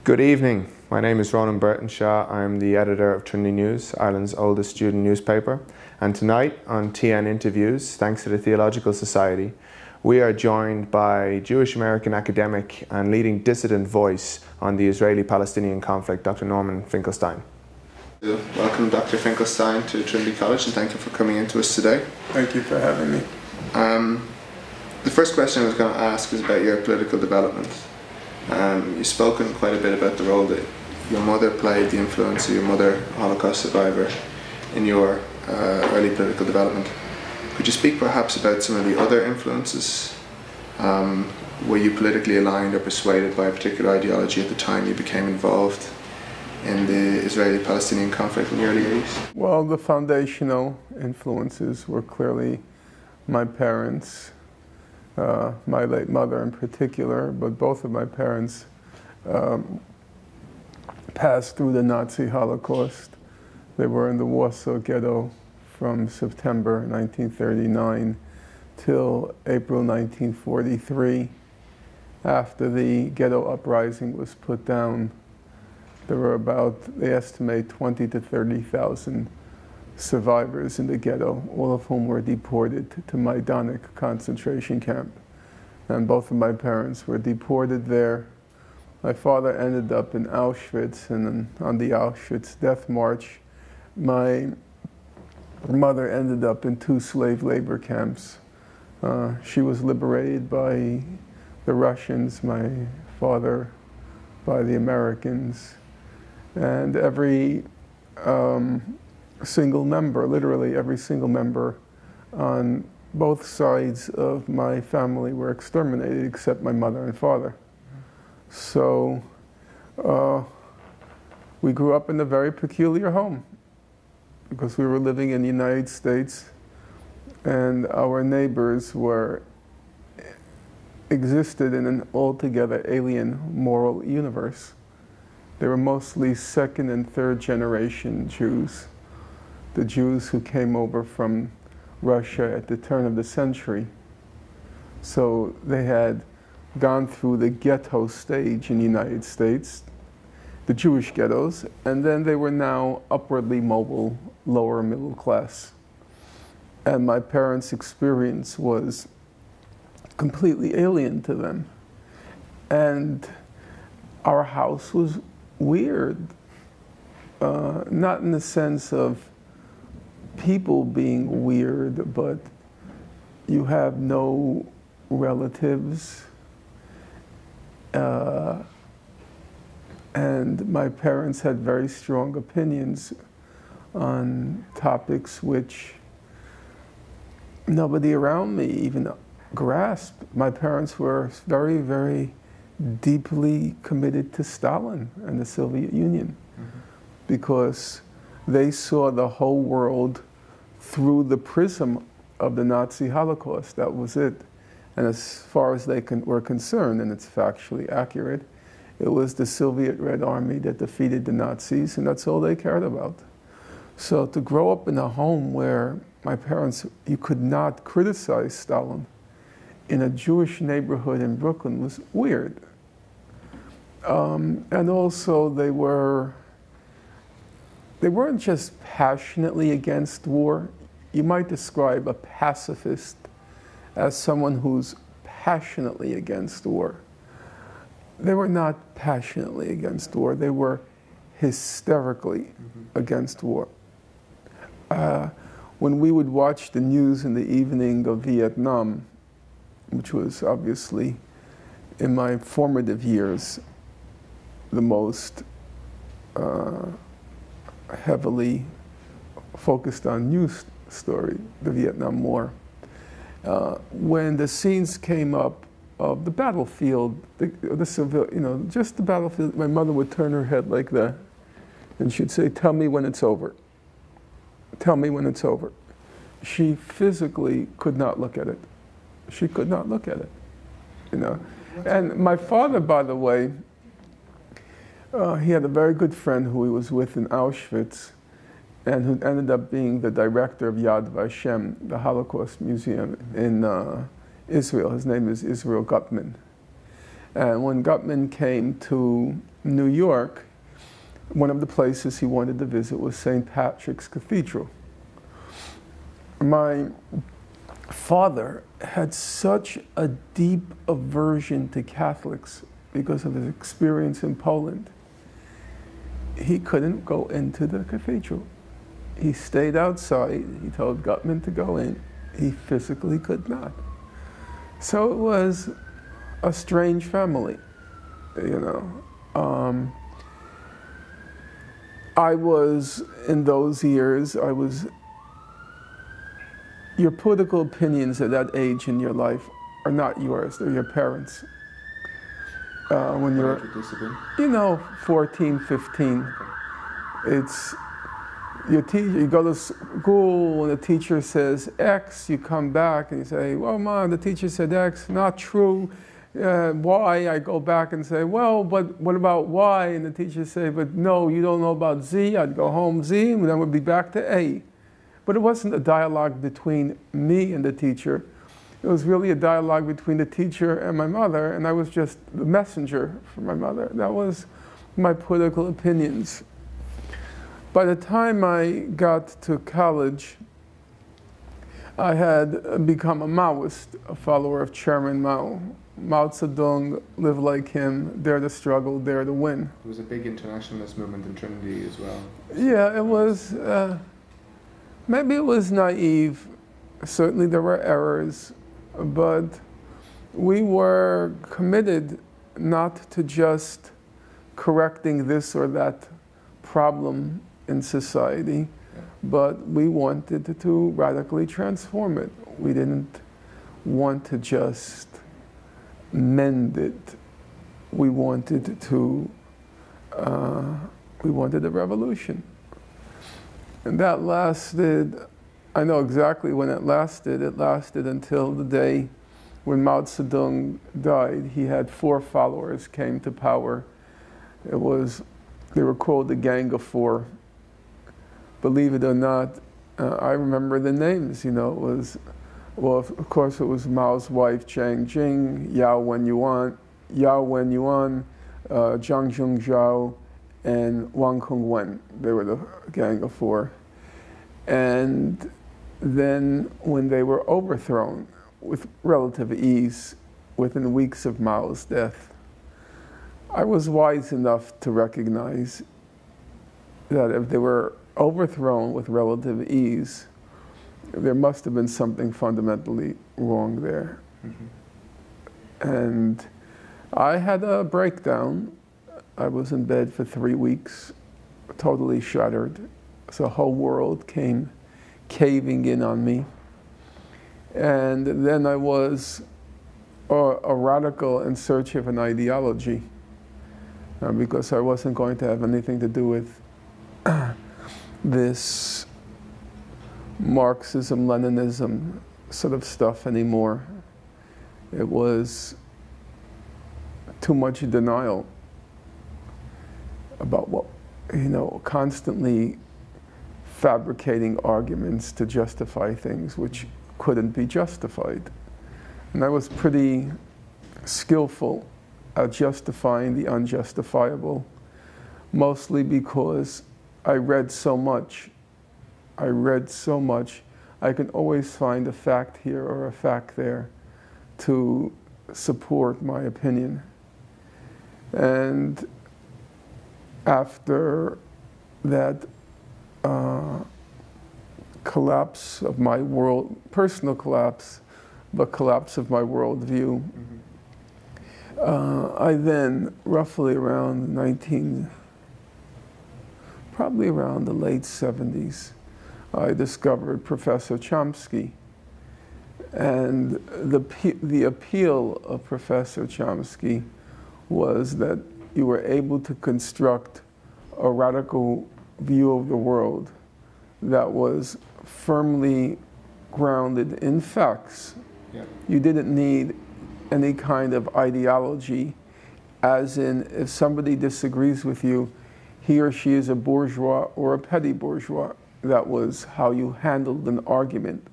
Good evening. My name is Ronan Burtonshaw. I'm the editor of Trinity News, Ireland's oldest student newspaper. And tonight on TN Interviews, thanks to the Theological Society, we are joined by Jewish American academic and leading dissident voice on the Israeli-Palestinian conflict, Dr. Norman Finklestein. Welcome, Dr. Finklestein, to Trinity College, and thank you for coming in to us today. Thank you for having me. The first question I was going to ask is about your political development. You've spoken quite a bit about the role that your mother played, the influence of your mother, a Holocaust survivor, in your early political development. Could you speak perhaps about some of the other influences? Were you politically aligned or persuaded by a particular ideology at the time you became involved in the Israeli-Palestinian conflict in the early 80s? Well, the foundational influences were clearly my parents, my late mother in particular, but both of my parents passed through the Nazi Holocaust. They were in the Warsaw Ghetto from September 1939 till April 1943. After the ghetto uprising was put down, there were about, they estimate, 20 to 30,000 survivors in the ghetto, all of whom were deported to Majdanek concentration camp. And both of my parents were deported there. My father ended up in Auschwitz, and on the Auschwitz death march, my mother ended up in 2 slave labor camps. She was liberated by the Russians, my father by the Americans. And every single member, literally every single member on both sides of my family were exterminated except my mother and father. So we grew up in a very peculiar home because we were living in the United States and our neighbors existed in an altogether alien moral universe. They were mostly second and third generation Jews, the Jews who came over from Russia at the turn of the century. So they had gone through the ghetto stage in the United States, the Jewish ghettos, and then they were now upwardly mobile, lower middle class. And my parents' experience was completely alien to them. And our house was weird, not in the sense of people being weird, but you have no relatives. And my parents had very strong opinions on topics which nobody around me even grasped. My parents were very, very deeply committed to Stalin and the Soviet Union because they saw the whole world through the prism of the Nazi Holocaust. That was it. And as far as they were concerned, and it's factually accurate, it was the Soviet Red Army that defeated the Nazis, and that's all they cared about. So to grow up in a home where my parents, you could not criticize Stalin in a Jewish neighborhood in Brooklyn was weird. And also they weren't just passionately against war. You might describe a pacifist as someone who's passionately against war. They were not passionately against war. They were hysterically against war. When we would watch the news in the evening of Vietnam, which was obviously in my formative years the most heavily focused on news story, the Vietnam War. When the scenes came up of the battlefield, the civil, just the battlefield, my mother would turn her head like that, and she'd say, "Tell me when it's over. Tell me when it's over." She physically could not look at it. She could not look at it, And my father, by the way, he had a very good friend who he was with in Auschwitz, and who ended up being the director of Yad Vashem, the Holocaust Museum in Israel. His name is Israel Gutman. And when Gutman came to New York, one of the places he wanted to visit was St. Patrick's Cathedral. My father had such a deep aversion to Catholics because of his experience in Poland. He couldn't go into the cathedral. He stayed outside. He told Gutman to go in. He physically could not. So it was a strange family, you know. I was, in those years, your political opinions at that age in your life are not yours, they're your parents. When you're, you know, 14, 15, it's your teacher, you go to school and the teacher says X, you come back and you say, well, Mom, the teacher said X, not true. Y, I go back and say, well, but what about Y? And the teacher say, but no, you don't know about Z. I'd go home Z, and then we'd be back to A. But it wasn't a dialogue between me and the teacher. It was really a dialogue between the teacher and my mother, and I was just the messenger for my mother. That was my political opinions. By the time I got to college, I had become a Maoist, a follower of Chairman Mao. Mao Zedong, live like him, dare to struggle, dare to win. There was a big internationalist movement in Trinity as well. Yeah, it was, maybe it was naive. Certainly there were errors, but we were committed not to just correcting this or that problem in society, but we wanted to radically transform it. We didn't want to just mend it. We wanted a revolution. And that lasted, I know exactly when it lasted. It lasted until the day when Mao Zedong died. He had 4 followers came to power. They were called the Gang of Four. Believe it or not, I remember the names, you know, it was, well, of course it was Mao's wife, Jiang Jing, Yao Wenyuan, Zhang Zhongzhao, and Wang Hongwen. They were the Gang of Four. And then when they were overthrown with relative ease, within weeks of Mao's death, I was wise enough to recognize that if they were overthrown with relative ease, there must have been something fundamentally wrong there. Mm-hmm. And I had a breakdown. I was in bed for 3 weeks, totally shattered. So the whole world came caving in on me. And then I was a radical in search of an ideology, because I wasn't going to have anything to do with this Marxism, Leninism sort of stuff anymore. It was too much denial about what, you know, constantly fabricating arguments to justify things which couldn't be justified. And I was pretty skillful at justifying the unjustifiable, mostly because I read so much. I can always find a fact here or a fact there to support my opinion. And after that collapse of my world, personal collapse, but collapse of my worldview, I then, roughly around probably around the late 70s, I discovered Professor Chomsky. And the appeal of Professor Chomsky was that you were able to construct a radical view of the world that was firmly grounded in facts. Yeah. You didn't need any kind of ideology, as in if somebody disagrees with you, he or she is a bourgeois or a petty bourgeois. That was how you handled an argument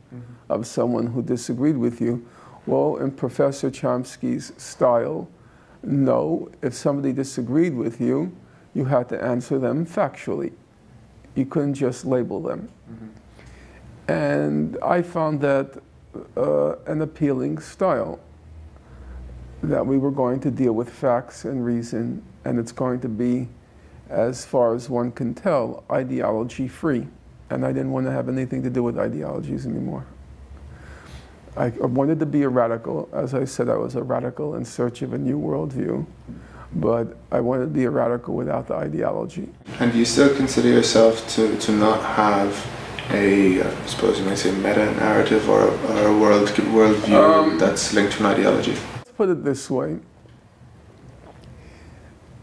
of someone who disagreed with you. Well, in Professor Chomsky's style, No, if somebody disagreed with you, you had to answer them factually. You couldn't just label them. Mm-hmm. And I found that an appealing style, that we were going to deal with facts and reason, and it's going to be, as far as one can tell, ideology-free. And I didn't want to have anything to do with ideologies anymore. I wanted to be a radical. As I said, I was a radical in search of a new worldview, but I wanted to be a radical without the ideology. And do you still consider yourself to not have a, I suppose you might say, meta-narrative or a worldview that's linked to an ideology? Let's put it this way.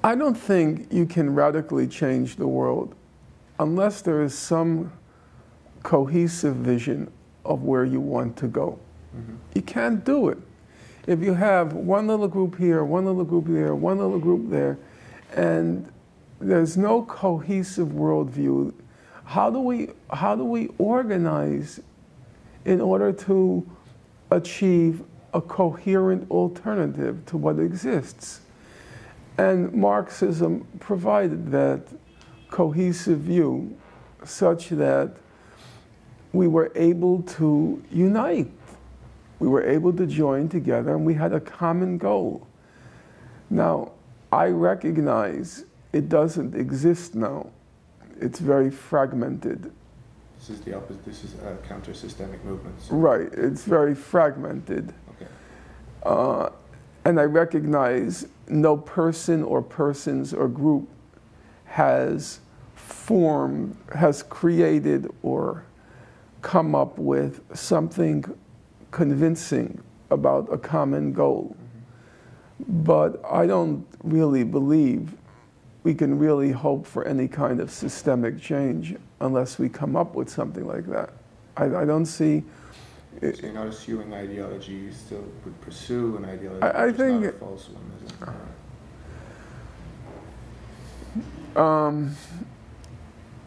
I don't think you can radically change the world unless there is some cohesive vision of where you want to go. Mm-hmm. You can't do it. If you have one little group here, one little group there, one little group there, and there's no cohesive worldview, how do we organize in order to achieve a coherent alternative to what exists? And Marxism provided that cohesive view such that we were able to unite. We were able to join together, and we had a common goal. Now, I recognize it doesn't exist now. It's very fragmented. This is the opposite. This is counter-systemic movements. Right. It's very fragmented. Okay. And I recognize no person or persons or group has created or come up with something convincing about a common goal. Mm-hmm. But I don't really believe we can really hope for any kind of systemic change unless we come up with something like that. I don't see... So you're not assuming ideology, you still would pursue an ideology, I think not a false one, is it?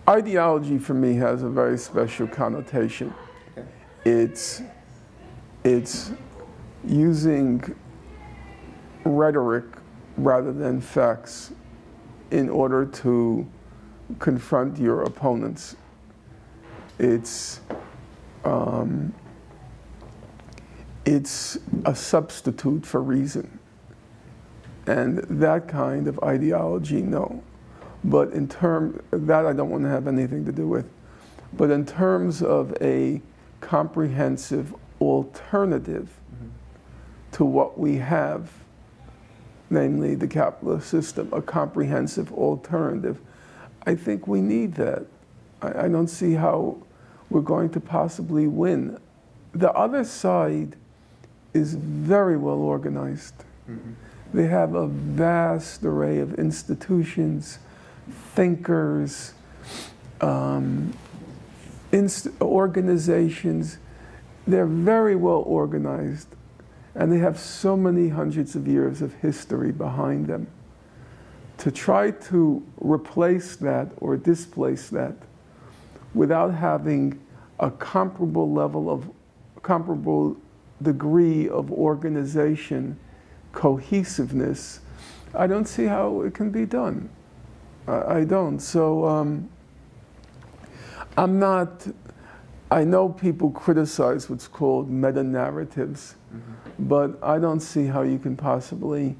Ideology for me has a very special connotation. Okay. It's using rhetoric rather than facts in order to confront your opponents. It's a substitute for reason. And that kind of ideology, no. But in terms, that I don't want to have anything to do with. But in terms of a comprehensive alternative to what we have, namely the capitalist system, a comprehensive alternative, I think we need that. I don't see how we're going to possibly win. The other side is very well organized. Mm-hmm. They have a vast array of institutions, thinkers, organizations. They're very well organized, and they have so many hundreds of years of history behind them. To try to replace that or displace that without having a comparable degree of organization, cohesiveness, I don't see how it can be done. I don't. So I know people criticize what's called meta-narratives, but I don't see how you can possibly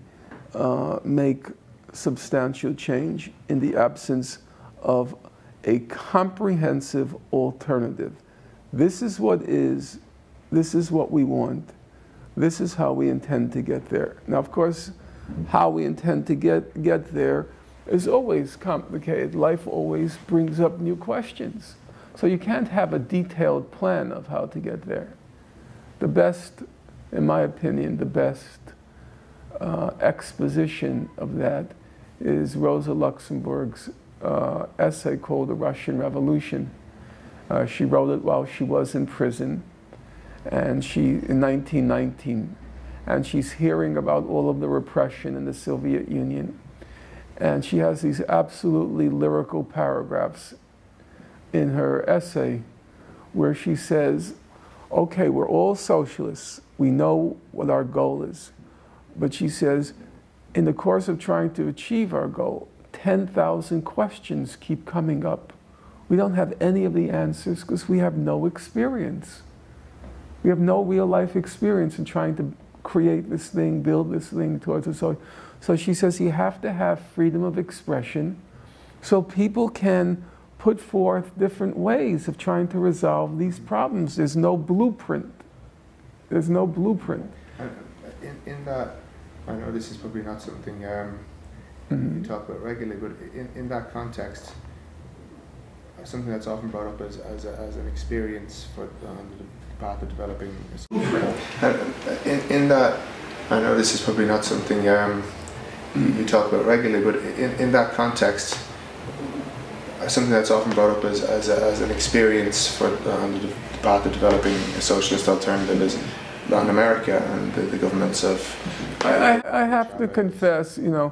make substantial change in the absence of a comprehensive alternative. This is what we want. This is how we intend to get there. Now, of course, how we intend to get there is always complicated. Life always brings up new questions. So you can't have a detailed plan of how to get there. The best, in my opinion, the best exposition of that is Rosa Luxemburg's essay called The Russian Revolution. She wrote it while she was in prison, and in 1919, and she's hearing about all of the repression in the Soviet Union, and she has these absolutely lyrical paragraphs in her essay where she says, okay, we're all socialists, we know what our goal is, but she says, in the course of trying to achieve our goal, 10,000 questions keep coming up. We don't have any of the answers because we have no experience. We have no real life experience in trying to create this thing, build this thing towards us. So she says you have to have freedom of expression so people can put forth different ways of trying to resolve these problems. There's no blueprint. There's no blueprint. In that, I know this is probably not something you talk about regularly, but in that context, something that's often brought up as an experience for the path of developing. In that, I know this is probably not something you talk about regularly, but in that context, something that's often brought up as an experience for the path of developing a socialist alternative is Latin America and the governments of. I have to confess, you know,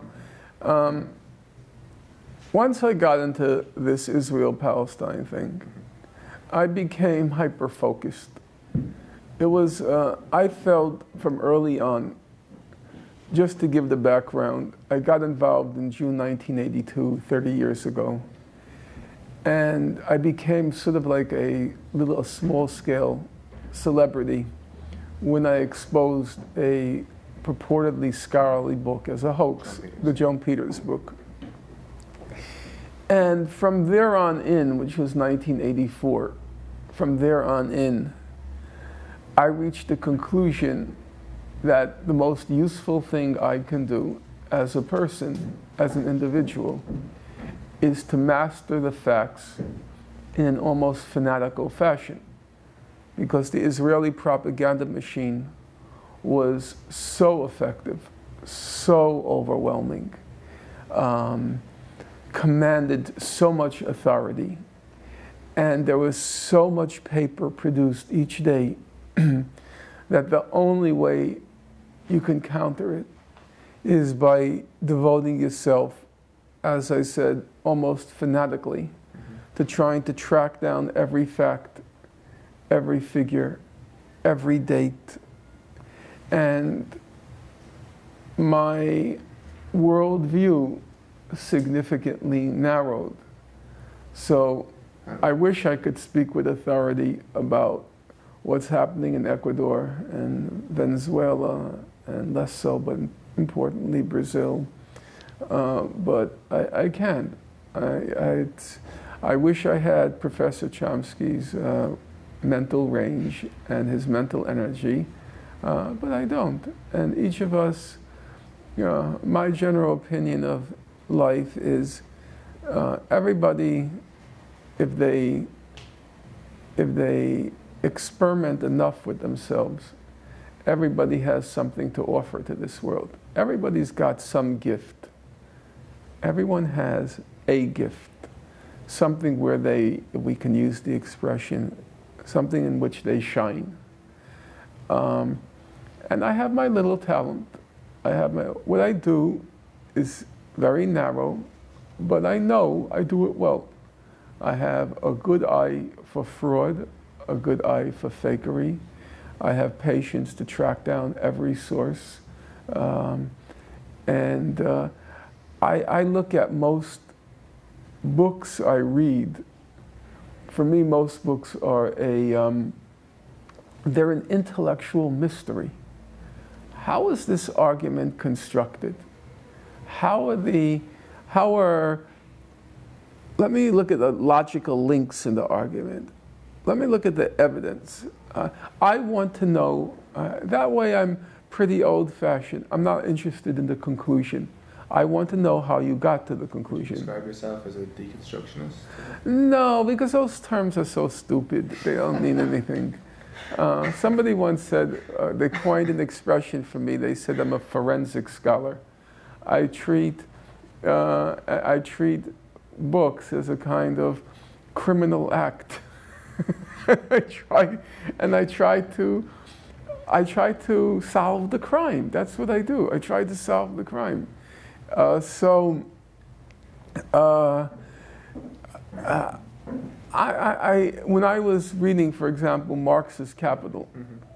once I got into this Israel-Palestine thing, I became hyper-focused. It was, I felt from early on, just to give the background, I got involved in June 1982, 30 years ago. And I became sort of like a small-scale celebrity when I exposed a purportedly scholarly book as a hoax, the Joan Peters book. And from there on in, which was 1984, from there on in, I reached the conclusion that the most useful thing I can do as a person, as an individual, is to master the facts in an almost fanatical fashion. Because the Israeli propaganda machine was so effective, so overwhelming, commanded so much authority, and there was so much paper produced each day that the only way you can counter it is by devoting yourself, as I said, almost fanatically, to trying to track down every fact, every figure, every date. And my worldview significantly narrowed. So I wish I could speak with authority about what's happening in Ecuador and Venezuela, and less so, but importantly, Brazil. But I can't. I wish I had Professor Chomsky's mental range and his mental energy, but I don't. And each of us, my general opinion of life is everybody, if they experiment enough with themselves, everybody has something to offer to this world. Everybody's got some gift. Everyone has a gift, something where we can use the expression, something in which they shine. And I have my little talent. What I do is very narrow, but I know I do it well. I have a good eye for fraud, a good eye for fakery. I have patience to track down every source. I look at most books I read. For me, most books are they're an intellectual mystery. How is this argument constructed? Let me look at the logical links in the argument. Let me look at the evidence. I want to know, that way I'm pretty old-fashioned. I'm not interested in the conclusion. I want to know how you got to the conclusion. Describe yourself as a deconstructionist? No, because those terms are so stupid. They don't mean anything. Somebody once said, they coined an expression for me. They said I'm a forensic scholar. I treat books as a kind of criminal act. I try to solve the crime. That's what I do. I try to solve the crime. When I was reading, for example, Marx's Capital,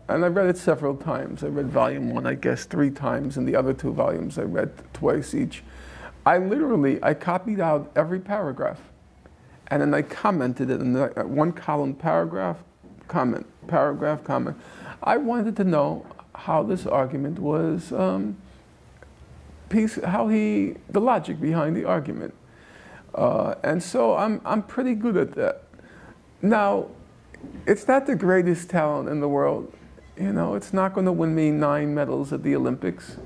and I read it several times. I read volume 1, I guess, 3 times, and the other 2 volumes I read twice each. I copied out every paragraph, and then I commented it in the 1-column paragraph, comment, paragraph, comment. I wanted to know how this argument was, the logic behind the argument. And so I'm pretty good at that. Now, it's not the greatest talent in the world. You know, it's not going to win me 9 medals at the Olympics.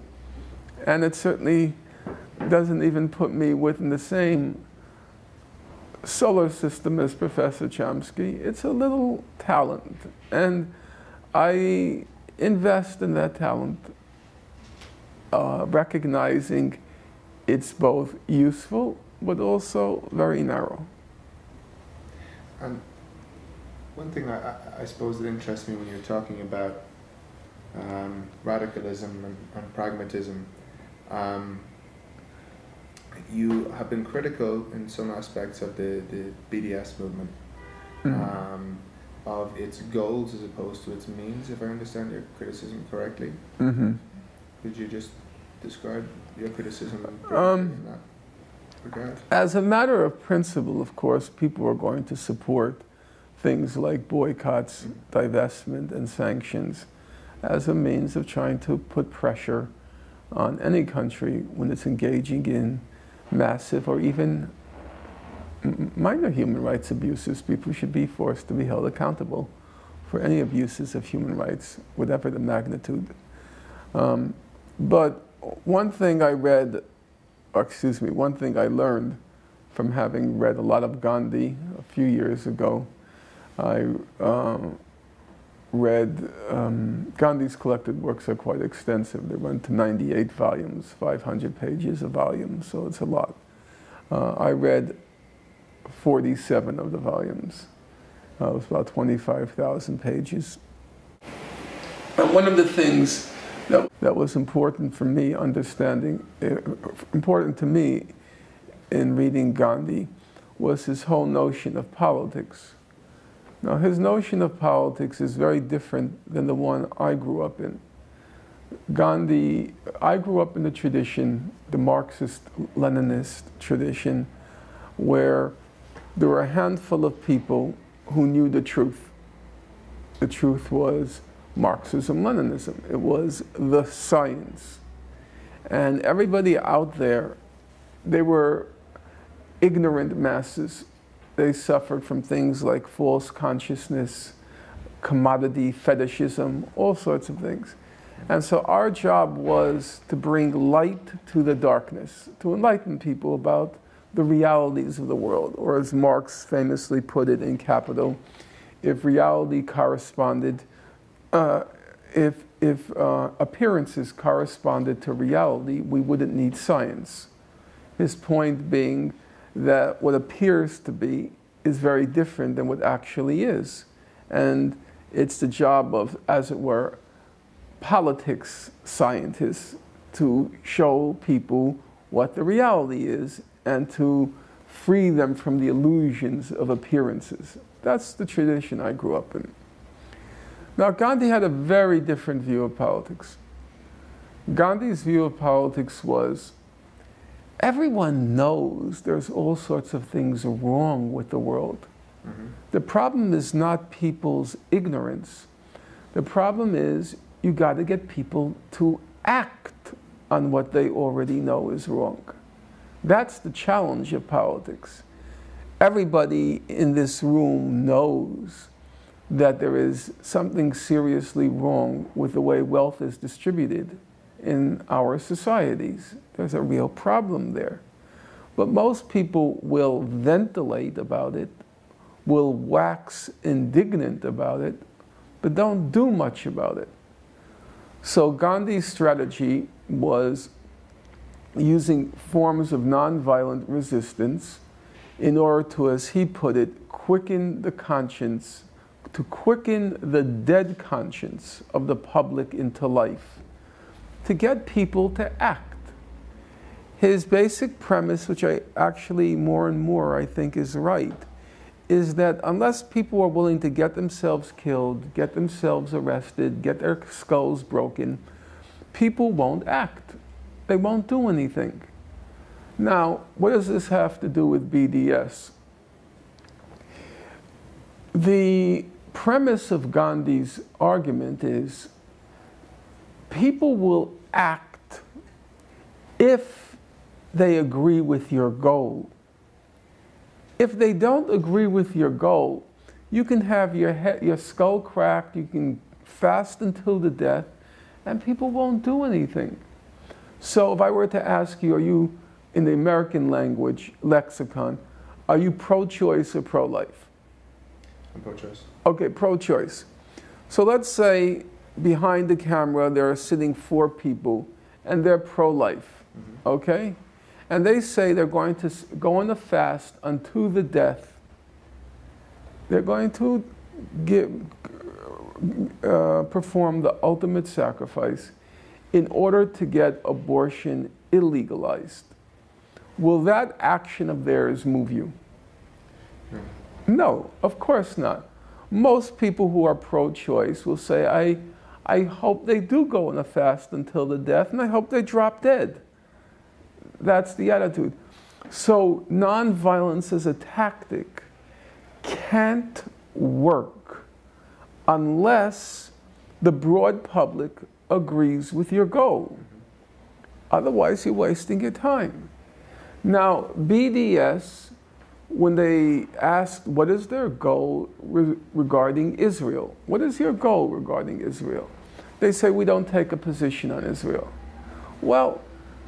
And it certainly doesn't even put me within the same solar system as Professor Chomsky. It's a little talent. And I invest in that talent, recognizing it's both useful but also very narrow. And one thing I suppose that interests me when you're talking about radicalism and pragmatism, you have been critical in some aspects of the BDS movement, of its goals as opposed to its means, if I understand your criticism correctly. Could you just describe your criticism in that regard? As a matter of principle, of course, people are going to support things like boycotts, divestment, and sanctions as a means of trying to put pressure on any country when it's engaging in massive or even minor human rights abuses. People should be forced to be held accountable for any abuses of human rights, whatever the magnitude. But one thing I read, one thing I learned from having read a lot of Gandhi a few years ago, I read, Gandhi's collected works are quite extensive. They run to 98 volumes, 500 pages a volume, so it's a lot. I read 47 of the volumes. It was about 25,000 pages. And one of the things that was important for me important to me in reading Gandhi was his whole notion of politics. Now, his notion of politics is very different than the one I grew up in. I grew up in the tradition, the Marxist-Leninist tradition, where there were a handful of people who knew the truth. The truth was Marxism-Leninism. It was the science. And everybody out there, they were ignorant masses. They suffered from things like false consciousness, commodity fetishism, all sorts of things. And so our job was to bring light to the darkness, to enlighten people about the realities of the world, or as Marx famously put it in Capital, if reality corresponded, if appearances corresponded to reality, we wouldn't need science. His point being that what appears to be is very different than what actually is. And it's the job of, as it were, politics scientists to show people what the reality is and to free them from the illusions of appearances. That's the tradition I grew up in. Now, Gandhi had a very different view of politics. Gandhi's view of politics was, everyone knows there's all sorts of things wrong with the world. The problem is not people's ignorance. The problem is you got to get people to act on what they already know is wrong. That's the challenge of politics. Everybody in this room knows that there is something seriously wrong with the way wealth is distributed in our societies. There's a real problem there. But most people will ventilate about it, will wax indignant about it, but don't do much about it. So Gandhi's strategy was using forms of nonviolent resistance in order to, as he put it, quicken the conscience, to quicken the dead conscience of the public into life, to get people to act. His basic premise, which I actually more and more I think is right, is that unless people are willing to get themselves killed, get themselves arrested, get their skulls broken, people won't act. They won't do anything. Now, what does this have to do with BDS? The premise of Gandhi's argument is people will act if they agree with your goal. If they don't agree with your goal, you can have your skull cracked, you can fast until the death, and people won't do anything. So if I were to ask you, are you, in the American language lexicon, are you pro-choice or pro-life? I'm pro-choice. Okay, pro-choice. So let's say behind the camera there are sitting 4 people and they're pro-life, okay? And they say they're going to go on a fast unto the death. They're going to perform the ultimate sacrifice in order to get abortion illegalized. Will that action of theirs move you? No. No, of course not. Most people who are pro-choice will say, I hope they do go on a fast until the death, and I hope they drop dead. That's the attitude. So nonviolence as a tactic can't work unless the broad public agrees with your goal. Otherwise, you're wasting your time. Now, BDS, when they asked what is their goal regarding Israel, what is your goal regarding Israel? They say we don't take a position on Israel. Well,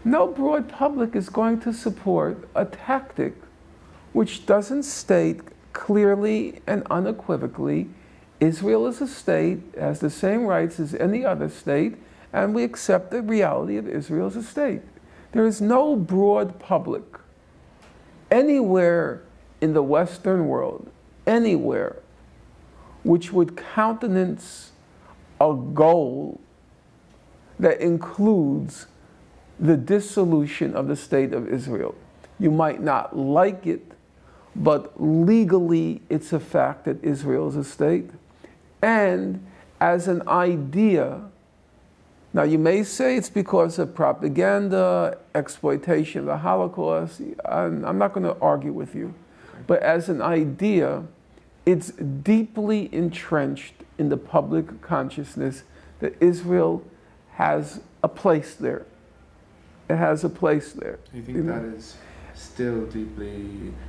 no broad public is going to support a tactic which doesn't state clearly and unequivocally Israel is a state, has the same rights as any other state, and we accept the reality of Israel as a state. There is no broad public anywhere in the Western world, anywhere, which would countenance a goal that includes the dissolution of the state of Israel. You might not like it, but legally it's a fact that Israel is a state. And as an idea, now you may say it's because of propaganda, exploitation of the Holocaust. I'm not going to argue with you. But as an idea, it's deeply entrenched in the public consciousness that Israel has a place there. It has a place there. Do you think that is still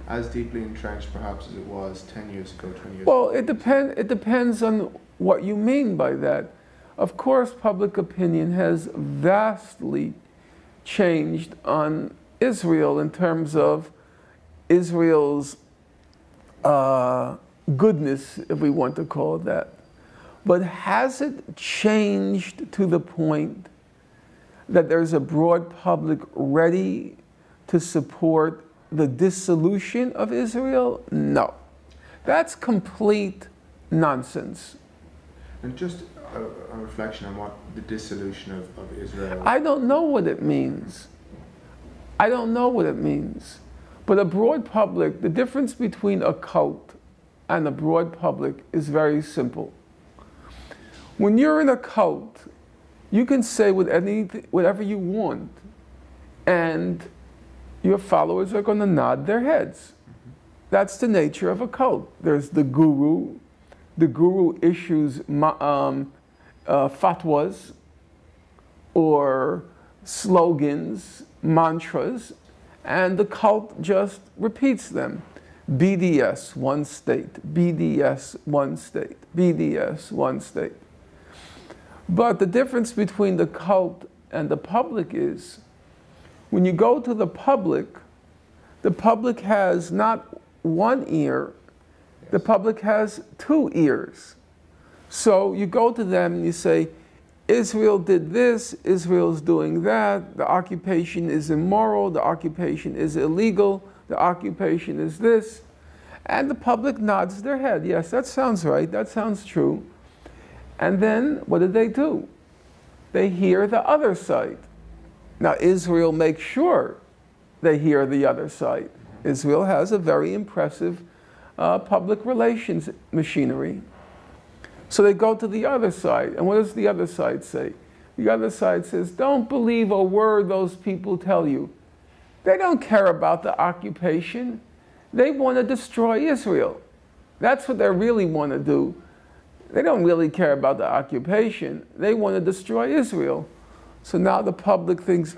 as deeply entrenched perhaps as it was 10 years ago, 20 years ago? Well, it depends on what you mean by that. Of course, public opinion has vastly changed on Israel in terms of Israel's goodness, if we want to call it that. But has it changed to the point that there's a broad public ready to support the dissolution of Israel? No. That's complete nonsense. And just a reflection on what the dissolution of Israel... I don't know what it means. I don't know what it means. But a broad public, the difference between a cult and a broad public is very simple. When you're in a cult, you can say whatever you want, and your followers are going to nod their heads. That's the nature of a cult. There's the guru. The guru issues fatwas or slogans, mantras, and the cult just repeats them. BDS, one state. BDS, one state. BDS, one state. But the difference between the cult and the public is, when you go to the public has not one ear, the public has 2 ears. So you go to them and you say, Israel did this, Israel's doing that, the occupation is immoral, the occupation is illegal, the occupation is this. And the public nods their head. Yes, that sounds right, that sounds true. And then what do? They hear the other side. Now Israel makes sure they hear the other side. Israel has a very impressive public relations machinery. So they go to the other side. And what does the other side say? The other side says, don't believe a word those people tell you. They don't care about the occupation. They want to destroy Israel. That's what they really want to do. They don't really care about the occupation. They want to destroy Israel. So now the public thinks,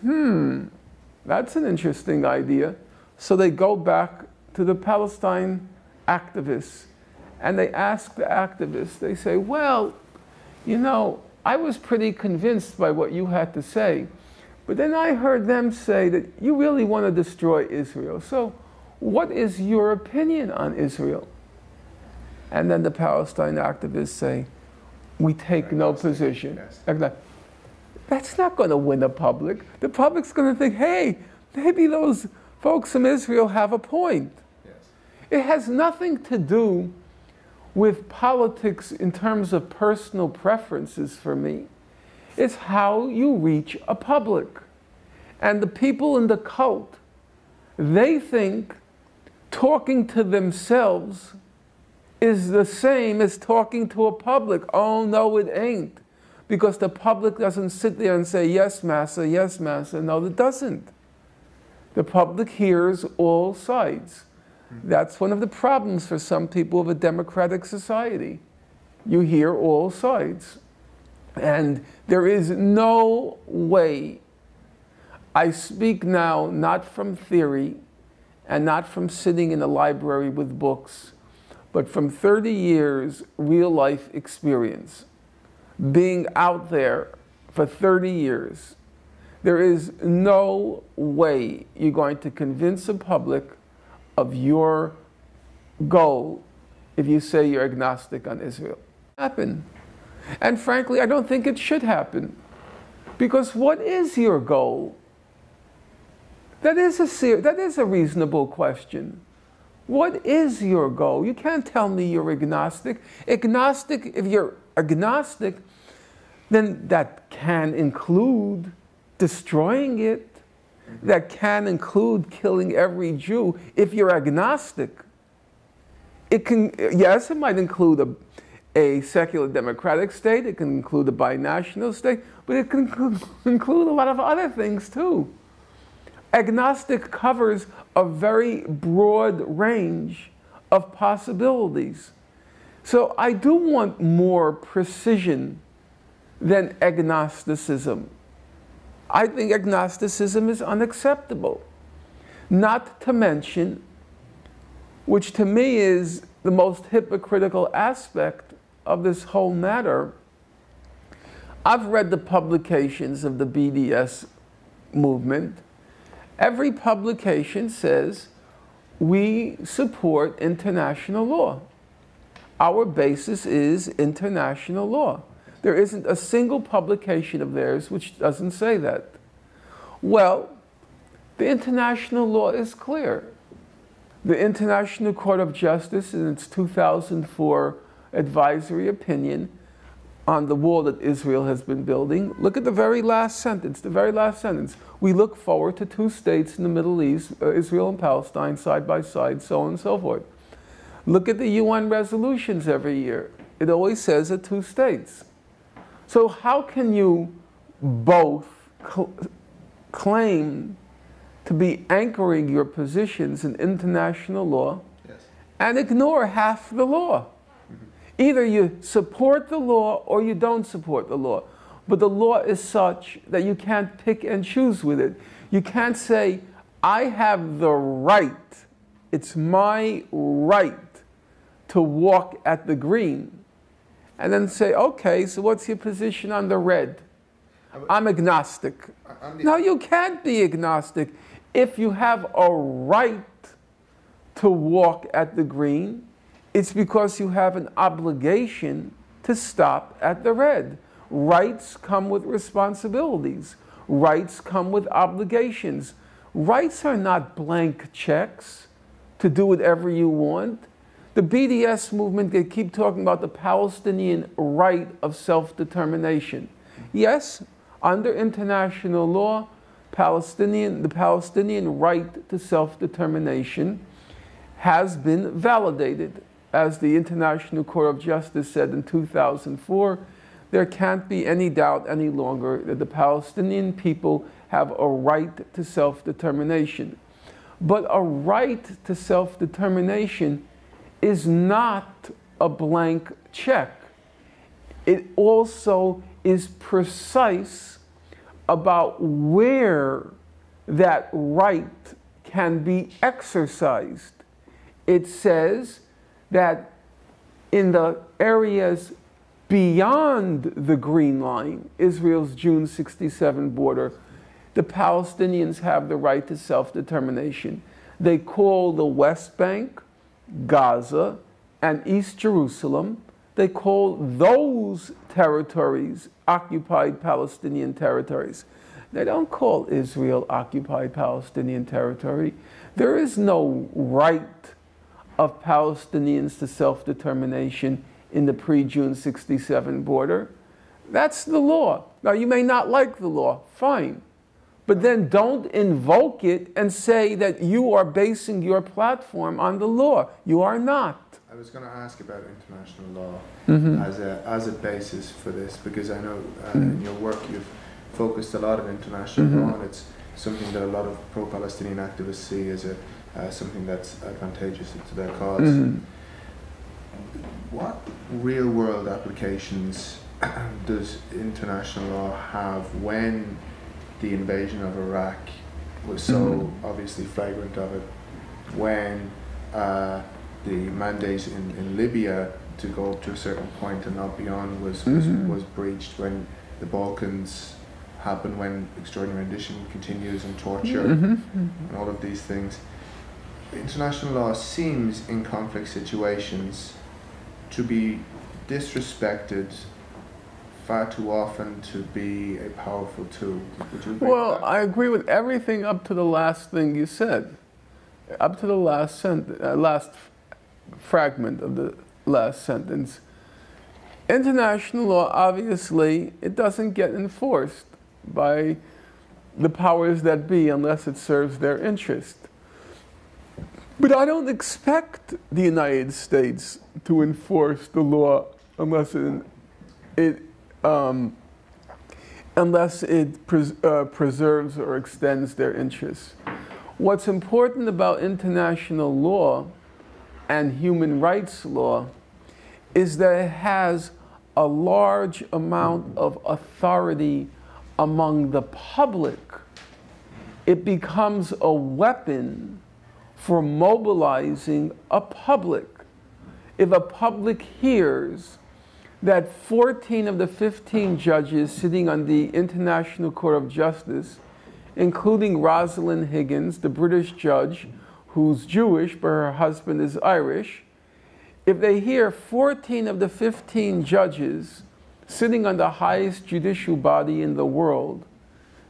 that's an interesting idea. So they go back to the Palestine activists and they ask the activists, they say, well, you know, I was pretty convinced by what you had to say, but then I heard them say that you really want to destroy Israel. So what is your opinion on Israel? And then the Palestine activists say, we take no position. Yes. That's not going to win the public. The public's going to think, hey, maybe those folks from Israel have a point. Yes. It has nothing to do with politics in terms of personal preferences for me. It's how you reach a public. And the people in the cult, they think talking to themselves is the same as talking to a public. Oh, no, it ain't. Because the public doesn't sit there and say, yes, massa, yes, massa. No, it doesn't. The public hears all sides. That's one of the problems for some people of a democratic society. You hear all sides. And there is no way, I speak now not from theory and not from sitting in a library with books, but from 30 years real life experience. Being out there for 30 years, there is no way you're going to convince a public of your goal if you say you're agnostic on Israel. Happen. And frankly, I don't think it should happen. Because what is your goal? That is a reasonable question. What is your goal? You can't tell me you're agnostic. Agnostic, if you're agnostic, then that can include destroying it. That can include killing every Jew. If you're agnostic, it can, yes, it might include a secular democratic state, it can include a binational state, but it can include a lot of other things too. Agnostic covers a very broad range of possibilities. So I do want more precision than agnosticism. I think agnosticism is unacceptable. Not to mention, which to me is the most hypocritical aspect of this whole matter, I've read the publications of the BDS movement. Every publication says we support international law. Our basis is international law. There isn't a single publication of theirs which doesn't say that. Well, the international law is clear. The International Court of Justice, in its 2004 advisory opinion on the wall that Israel has been building, look at the very last sentence, We look forward to two states in the Middle East, Israel and Palestine, side by side, so on and so forth. Look at the UN resolutions every year. It always says that two states. So how can you both claim to be anchoring your positions in international law and ignore half the law? Either you support the law or you don't support the law. But the law is such that you can't pick and choose with it. You can't say, I have the right, it's my right to walk at the green. And then say, okay, so what's your position on the red? I'm agnostic. No, you can't be agnostic. If you have a right to walk at the green, it's because you have an obligation to stop at the red. Rights come with responsibilities. Rights come with obligations. Rights are not blank checks to do whatever you want. The BDS movement, they keep talking about the Palestinian right of self-determination. Yes, under international law, the Palestinian right to self-determination has been validated. As the International Court of Justice said in 2004, there can't be any doubt any longer that the Palestinian people have a right to self-determination. But a right to self-determination is not a blank check. It also is precise about where that right can be exercised. It says that in the areas beyond the Green Line, Israel's June 67 border, the Palestinians have the right to self-determination. They call the West Bank, Gaza, and East Jerusalem, they call those territories occupied Palestinian territories. They don't call Israel occupied Palestinian territory. There is no right of Palestinians to self-determination in the pre-June 67 border. That's the law. Now, you may not like the law, fine. But then don't invoke it and say that you are basing your platform on the law. You are not. I was going to ask about international law as a basis for this, because I know in your work you've focused a lot on international law, and it's something that a lot of pro-Palestinian activists see as something that's advantageous to their cause. What real-world applications does international law have when the invasion of Iraq was so obviously flagrant of it, when the mandate in Libya to go up to a certain point and not beyond was breached, when the Balkans happen, when extraordinary rendition continues and torture and all of these things? International law seems in conflict situations to be disrespected far too often to be a powerful tool. Would you agree with that? I agree with everything up to the last thing you said. Up to the last last fragment of the last sentence. International law, obviously, it doesn't get enforced by the powers that be unless it serves their interest. But I don't expect the United States to enforce the law unless it preserves or extends their interests. What's important about international law and human rights law is that it has a large amount of authority among the public. It becomes a weapon for mobilizing a public. If a public hears that 14 of the 15 judges sitting on the International Court of Justice, including Rosalind Higgins, the British judge who's Jewish but her husband is Irish, if they hear 14 of the 15 judges sitting on the highest judicial body in the world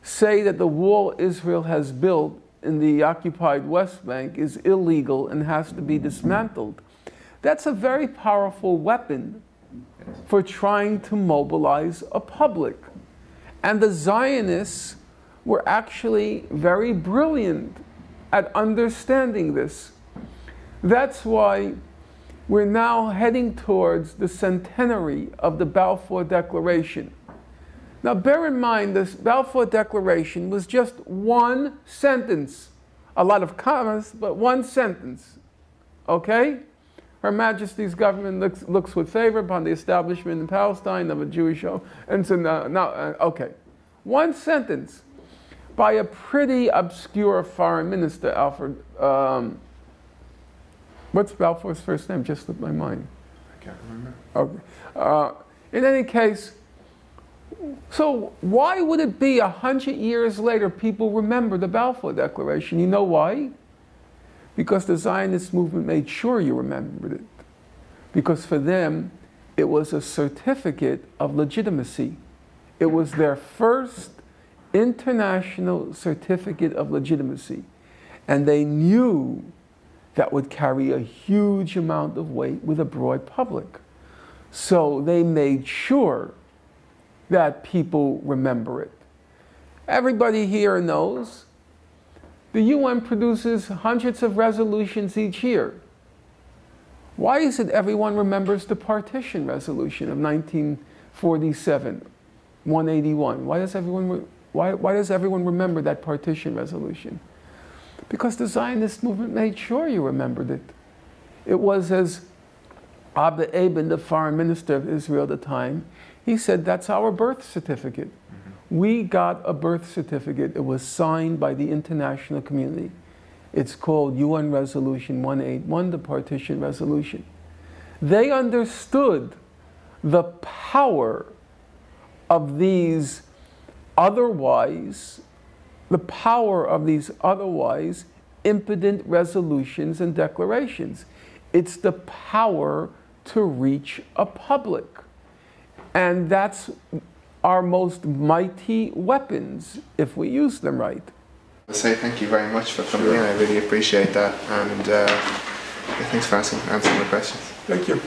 say that the wall Israel has built in the occupied West Bank is illegal and has to be dismantled, that's a very powerful weapon for trying to mobilize a public. And the Zionists were actually very brilliant at understanding this. That's why we're now heading towards the centenary of the Balfour Declaration. Now bear in mind, this Balfour Declaration was just one sentence. A lot of commas, but one sentence. Okay? Her Majesty's government looks with favor upon the establishment in Palestine of a Jewish home. And so okay. One sentence by a pretty obscure foreign minister, Alfred. What's Balfour's first name? Just slipped my mind. I can't remember. Okay. In any case, so why would it be 100 years later people remember the Balfour Declaration? You know why? Because the Zionist movement made sure you remembered it. Because for them, it was a certificate of legitimacy. It was their first international certificate of legitimacy. And they knew that would carry a huge amount of weight with a broad public. So they made sure that people remember it. Everybody here knows the UN produces hundreds of resolutions each year. Why is it everyone remembers the partition resolution of 1947, 181? Why does everyone remember that partition resolution? Because the Zionist movement made sure you remembered it. It was, as Abba Eban, the foreign minister of Israel at the time, he said, that's our birth certificate. We got a birth certificate. It was signed by the international community. It's called UN Resolution 181, the Partition Resolution. They understood the power of these otherwise impotent resolutions and declarations. It's the power to reach a public. And that's our most mighty weapons if we use them right. I say thank you very much for coming in. I really appreciate that, and thanks for answering my questions. Thank you.